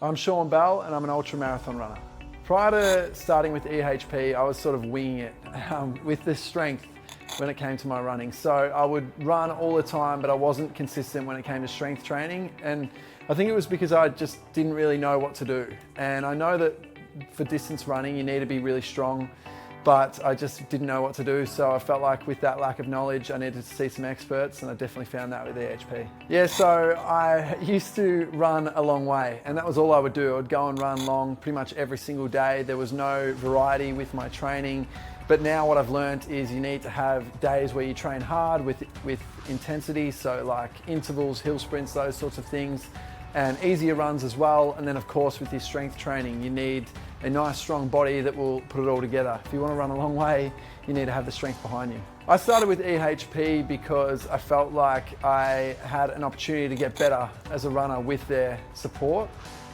I'm Sean Bell and I'm an ultra marathon runner. Prior to starting with EHP, I was sort of winging it with the strength when it came to my running. So I would run all the time, but I wasn't consistent when it came to strength training. And I think it was because I just didn't really know what to do. And I know that for distance running, you need to be really strong, but I just didn't know what to do. So I felt like with that lack of knowledge, I needed to see some experts, and I definitely found that with EHP. Yeah, so I used to run a long way, and that was all I would do. I would go and run long pretty much every single day. There was no variety with my training. But now what I've learned is you need to have days where you train hard with intensity, so like intervals, hill sprints, those sorts of things, and easier runs as well. And then of course with your strength training, you need a nice strong body that will put it all together. If you want to run a long way, you need to have the strength behind you. I started with EHP because I felt like I had an opportunity to get better as a runner with their support.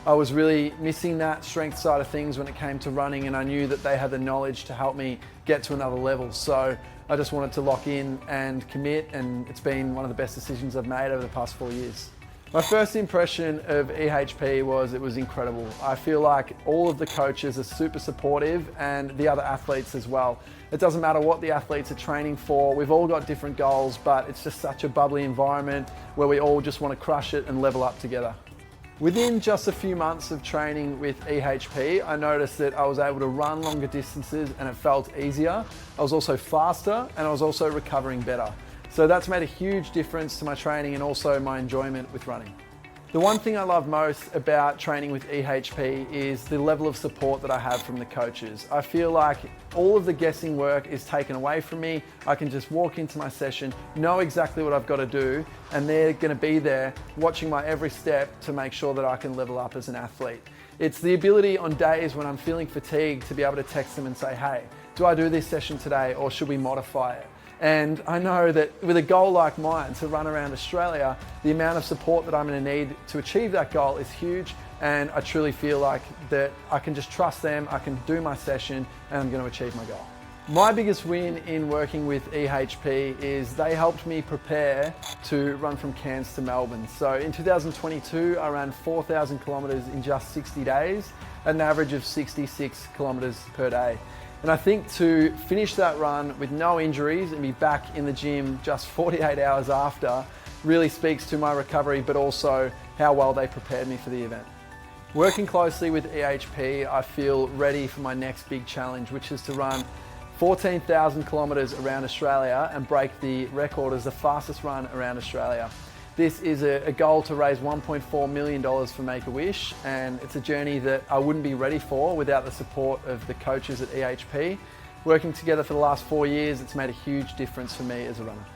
I was really missing that strength side of things when it came to running, and I knew that they had the knowledge to help me get to another level. So I just wanted to lock in and commit, and it's been one of the best decisions I've made over the past 4 years. My first impression of EHP was it was incredible. I feel like all of the coaches are super supportive, and the other athletes as well. It doesn't matter what the athletes are training for, we've all got different goals, but it's just such a bubbly environment where we all just want to crush it and level up together. Within just a few months of training with EHP, I noticed that I was able to run longer distances and it felt easier. I was also faster and I was also recovering better. So that's made a huge difference to my training and also my enjoyment with running. The one thing I love most about training with EHP is the level of support that I have from the coaches. I feel like all of the guessing work is taken away from me. I can just walk into my session, know exactly what I've got to do, and they're going to be there watching my every step to make sure that I can level up as an athlete. It's the ability on days when I'm feeling fatigued to be able to text them and say, hey, do I do this session today or should we modify it? And I know that with a goal like mine to run around Australia, the amount of support that I'm going to need to achieve that goal is huge, and I truly feel like that I can just trust them, I can do my session, and I'm going to achieve my goal. My biggest win in working with EHP is they helped me prepare to run from Cairns to Melbourne. So in 2022, I ran 4,000 kilometres in just 60 days, at an average of 66 kilometres per day. And I think to finish that run with no injuries and be back in the gym just 48 hours after really speaks to my recovery, but also how well they prepared me for the event. Working closely with EHP, I feel ready for my next big challenge, which is to run 14,000 kilometres around Australia and break the record as the fastest run around Australia. This is a goal to raise $1.4 million for Make-A-Wish, and it's a journey that I wouldn't be ready for without the support of the coaches at EHP. Working together for the last 4 years, it's made a huge difference for me as a runner.